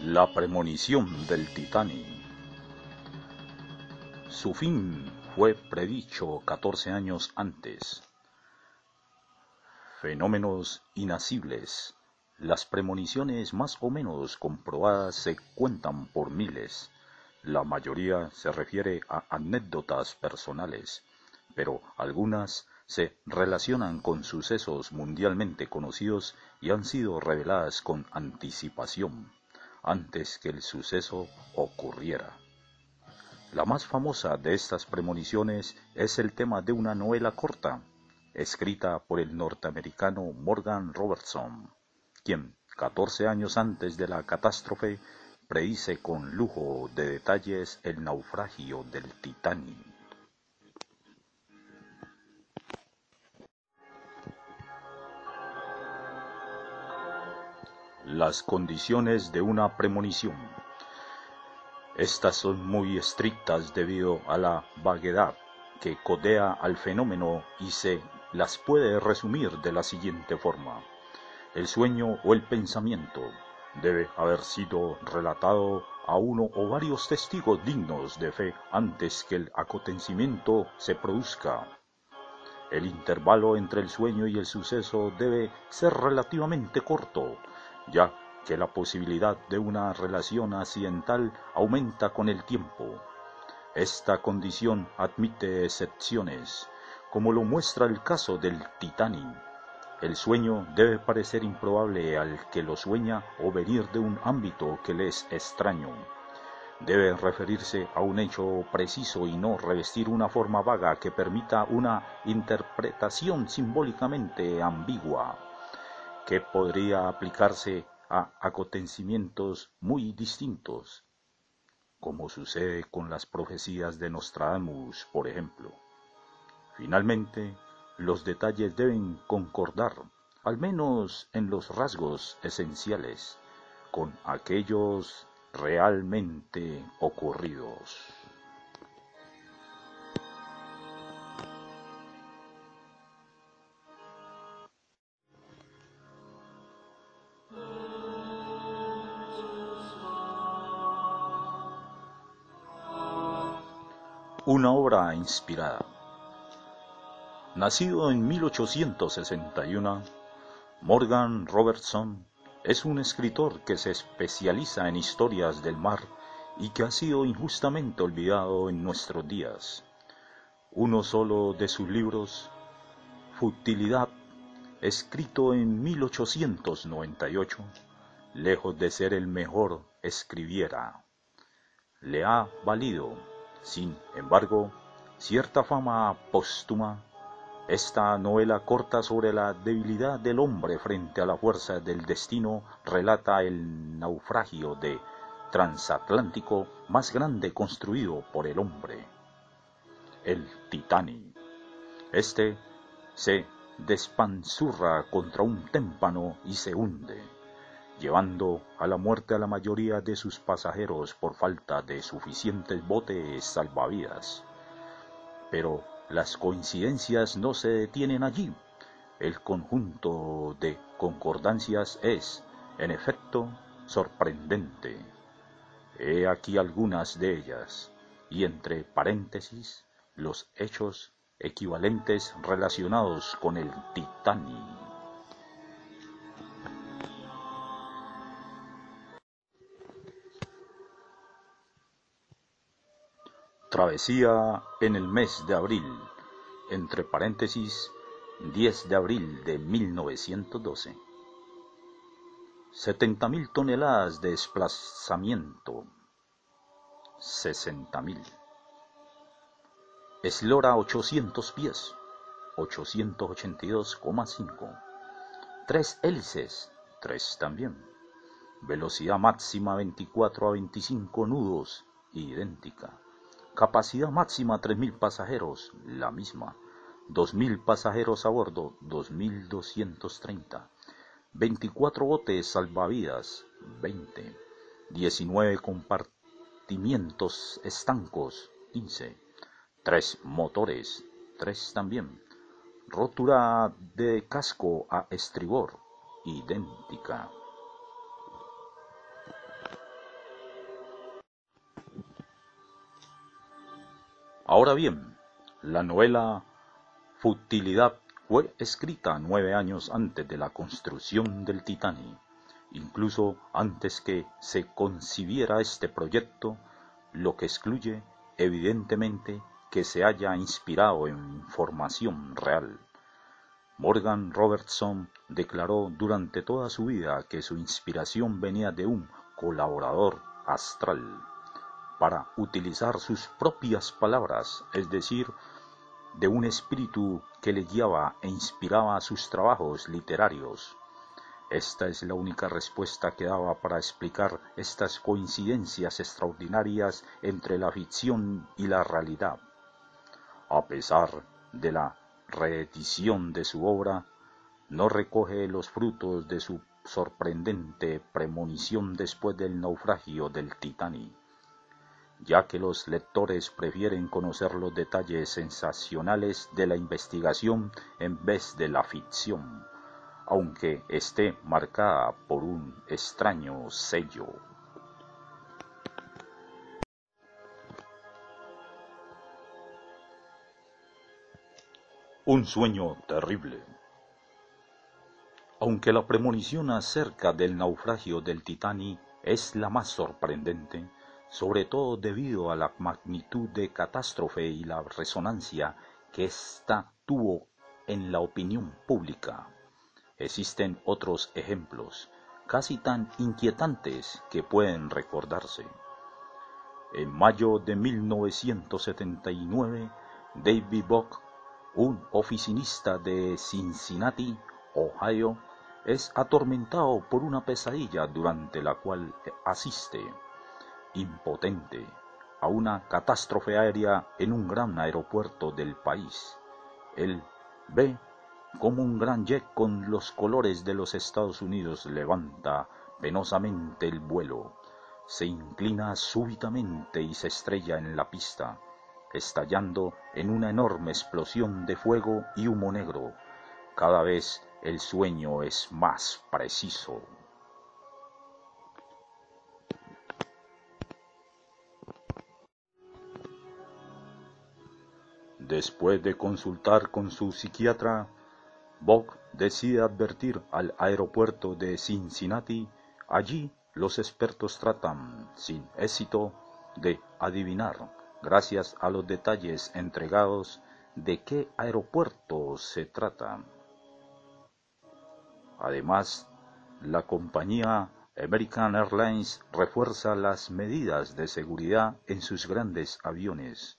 La premonición del Titanic. Su fin fue predicho 14 años antes. Fenómenos inacibles. Las premoniciones más o menos comprobadas se cuentan por miles. La mayoría se refiere a anécdotas personales, pero algunas se relacionan con sucesos mundialmente conocidos y han sido reveladas con anticipación, antes que el suceso ocurriera. La más famosa de estas premoniciones es el tema de una novela corta, escrita por el norteamericano Morgan Robertson, quien, 14 años antes de la catástrofe, predice con lujo de detalles el naufragio del Titanic. Las condiciones de una premonición. Estas son muy estrictas debido a la vaguedad que codea al fenómeno y se las puede resumir de la siguiente forma. El sueño o el pensamiento debe haber sido relatado a uno o varios testigos dignos de fe antes que el acontecimiento se produzca. El intervalo entre el sueño y el suceso debe ser relativamente corto, ya que la posibilidad de una relación accidental aumenta con el tiempo. Esta condición admite excepciones, como lo muestra el caso del Titanic. El sueño debe parecer improbable al que lo sueña o venir de un ámbito que le es extraño. Debe referirse a un hecho preciso y no revestir una forma vaga que permita una interpretación simbólicamente ambigua, que podría aplicarse a acontecimientos muy distintos, como sucede con las profecías de Nostradamus, por ejemplo. Finalmente, los detalles deben concordar, al menos en los rasgos esenciales, con aquellos realmente ocurridos. Una obra inspirada. Nacido en 1861, Morgan Robertson es un escritor que se especializa en historias del mar y que ha sido injustamente olvidado en nuestros días. Uno solo de sus libros, Futilidad, escrito en 1898, lejos de ser el mejor escribiera, le ha valido, sin embargo, cierta fama póstuma. Esta novela corta sobre la debilidad del hombre frente a la fuerza del destino relata el naufragio de transatlántico más grande construido por el hombre, el Titanic. Este se despanzurra contra un témpano y se hunde, llevando a la muerte a la mayoría de sus pasajeros por falta de suficientes botes salvavidas. Pero las coincidencias no se detienen allí. El conjunto de concordancias es, en efecto, sorprendente. He aquí algunas de ellas, y entre paréntesis, los hechos equivalentes relacionados con el Titanic. Travesía en el mes de abril, entre paréntesis, 10 de abril de 1912. 70.000 toneladas de desplazamiento. 60.000. Eslora 800 pies. 882,5. 3 hélices. 3 también. Velocidad máxima 24 a 25 nudos. Idéntica. Capacidad máxima 3.000 pasajeros. La misma. 2.000 pasajeros a bordo. 2.230. 24 botes salvavidas, 20, 19 compartimientos estancos, 15, 3 motores, 3 también, rotura de casco a estribor, idéntica. Ahora bien, la novela Futilidad fue escrita 9 años antes de la construcción del Titanic. Incluso antes que se concibiera este proyecto, lo que excluye, evidentemente, que se haya inspirado en información real. Morgan Robertson declaró durante toda su vida que su inspiración venía de un colaborador astral. Para utilizar sus propias palabras, es decir, de un espíritu que le guiaba e inspiraba sus trabajos literarios. Esta es la única respuesta que daba para explicar estas coincidencias extraordinarias entre la ficción y la realidad. A pesar de la reedición de su obra, no recoge los frutos de su sorprendente premonición después del naufragio del Titanic, ya que los lectores prefieren conocer los detalles sensacionales de la investigación en vez de la ficción, aunque esté marcada por un extraño sello. Un sueño terrible. Aunque la premonición acerca del naufragio del Titanic es la más sorprendente, sobre todo debido a la magnitud de catástrofe y la resonancia que ésta tuvo en la opinión pública, existen otros ejemplos, casi tan inquietantes que pueden recordarse. En mayo de 1979, David Bock, un oficinista de Cincinnati, Ohio, es atormentado por una pesadilla durante la cual asiste, impotente, a una catástrofe aérea en un gran aeropuerto del país. Él ve cómo un gran jet con los colores de los Estados Unidos levanta penosamente el vuelo, se inclina súbitamente y se estrella en la pista, estallando en una enorme explosión de fuego y humo negro. Cada vez el sueño es más preciso. Después de consultar con su psiquiatra, Bock decide advertir al aeropuerto de Cincinnati. Allí los expertos tratan, sin éxito, de adivinar, gracias a los detalles entregados, de qué aeropuerto se trata. Además, la compañía American Airlines refuerza las medidas de seguridad en sus grandes aviones.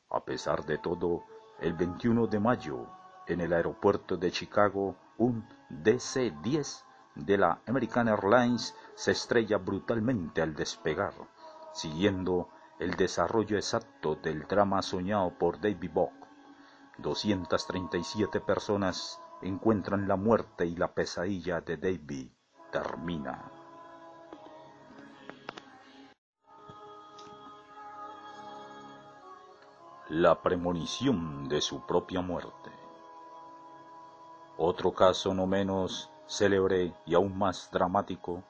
A pesar de todo, el 21 de mayo, en el aeropuerto de Chicago, un DC-10 de la American Airlines se estrella brutalmente al despegar, siguiendo el desarrollo exacto del drama soñado por David Bock. 237 personas encuentran la muerte y la pesadilla de David termina. La premonición de su propia muerte. Otro caso no menos célebre y aún más dramático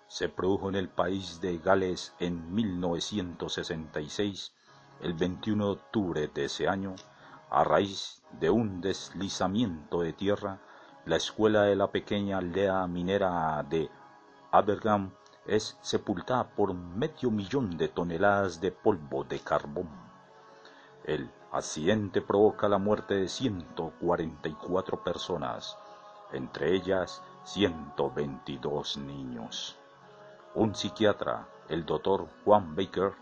se produjo en el país de Gales en 1966, el 21 de octubre de ese año, a raíz de un deslizamiento de tierra. La escuela de la pequeña aldea minera de Abergam es sepultada por 500.000 de toneladas de polvo de carbón. El accidente provoca la muerte de 144 personas, entre ellas 122 niños. Un psiquiatra, el Dr. Juan Baker,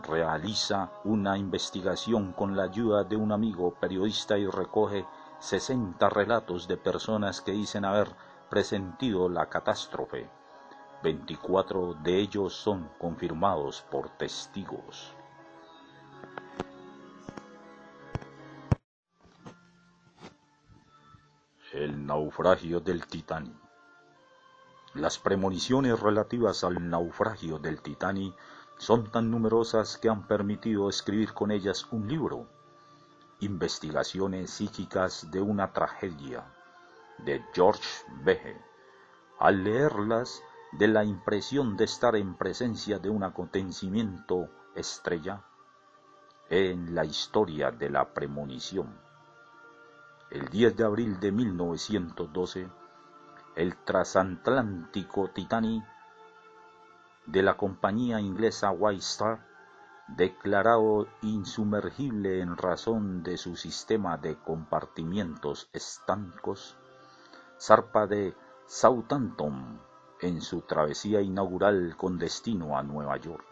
realiza una investigación con la ayuda de un amigo periodista y recoge 60 relatos de personas que dicen haber presentido la catástrofe. 24 de ellos son confirmados por testigos. El naufragio del Titanic. Las premoniciones relativas al naufragio del Titanic son tan numerosas que han permitido escribir con ellas un libro, Investigaciones psíquicas de una tragedia, de George Behe. Al leerlas, de la impresión de estar en presencia de un acontecimiento estrella, en la historia de la premonición. El 10 de abril de 1912, el transatlántico Titanic de la compañía inglesa White Star, declarado insumergible en razón de su sistema de compartimientos estancos, zarpa de Southampton en su travesía inaugural con destino a Nueva York.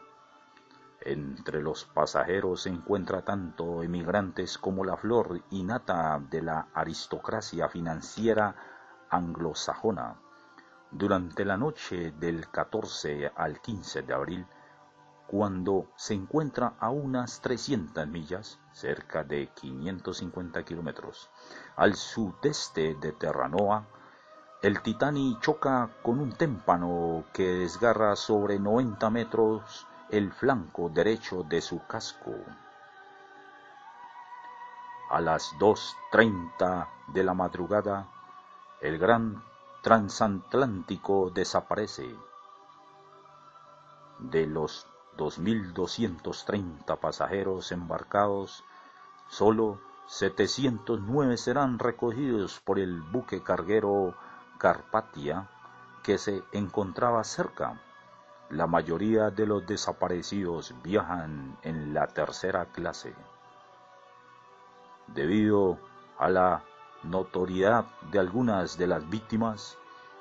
Entre los pasajeros se encuentra tanto emigrantes como la flor y nata de la aristocracia financiera anglosajona. Durante la noche del 14 al 15 de abril, cuando se encuentra a unas 300 millas, cerca de 550 kilómetros, al sudeste de Terranova, el Titanic choca con un témpano que desgarra sobre 90 metros el flanco derecho de su casco. A las 2:30 de la madrugada, el gran transatlántico desaparece. De los 2.230 pasajeros embarcados, solo 709 serán recogidos por el buque carguero Carpathia, que se encontraba cerca. La mayoría de los desaparecidos viajan en la tercera clase. Debido a la notoriedad de algunas de las víctimas,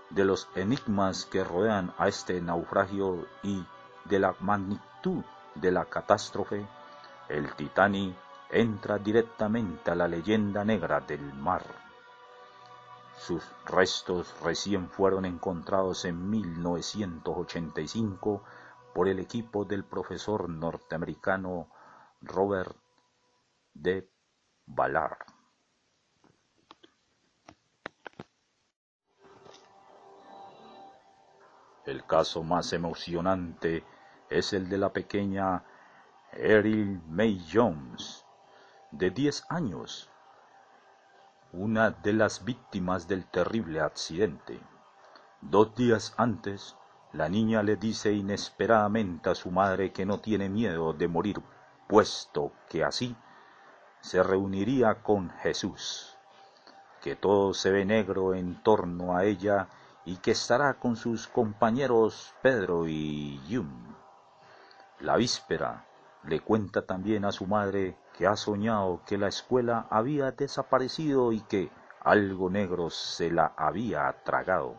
de los enigmas que rodean a este naufragio y de la magnitud de la catástrofe, el Titanic entra directamente a la leyenda negra del mar. Sus restos recién fueron encontrados en 1985 por el equipo del profesor norteamericano Robert D. Ballard. El caso más emocionante es el de la pequeña Erin May Jones, de 10 años, una de las víctimas del terrible accidente. 2 días antes, la niña le dice inesperadamente a su madre que no tiene miedo de morir, puesto que así se reuniría con Jesús, que todo se ve negro en torno a ella y que estará con sus compañeros Pedro y June. La víspera le cuenta también a su madre que ha soñado que la escuela había desaparecido y que algo negro se la había tragado.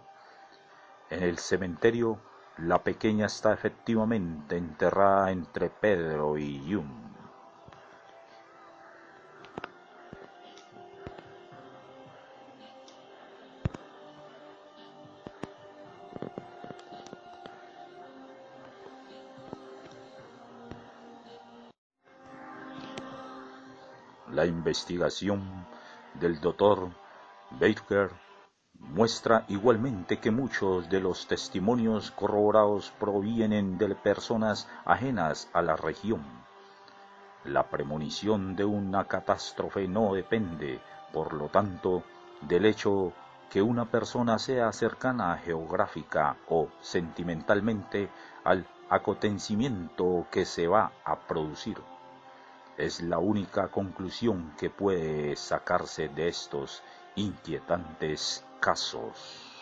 En el cementerio, la pequeña está efectivamente enterrada entre Pedro y June. La investigación del Dr. Baker muestra igualmente que muchos de los testimonios corroborados provienen de personas ajenas a la región. La premonición de una catástrofe no depende, por lo tanto, del hecho que una persona sea cercana geográfica o sentimentalmente al acontecimiento que se va a producir. Es la única conclusión que puede sacarse de estos inquietantes casos.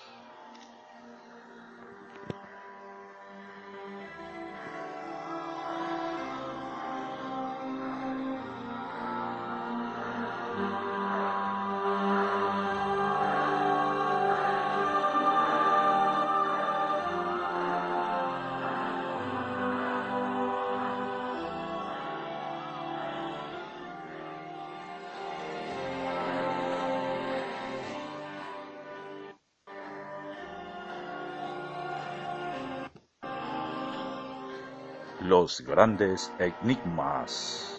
Los grandes enigmas.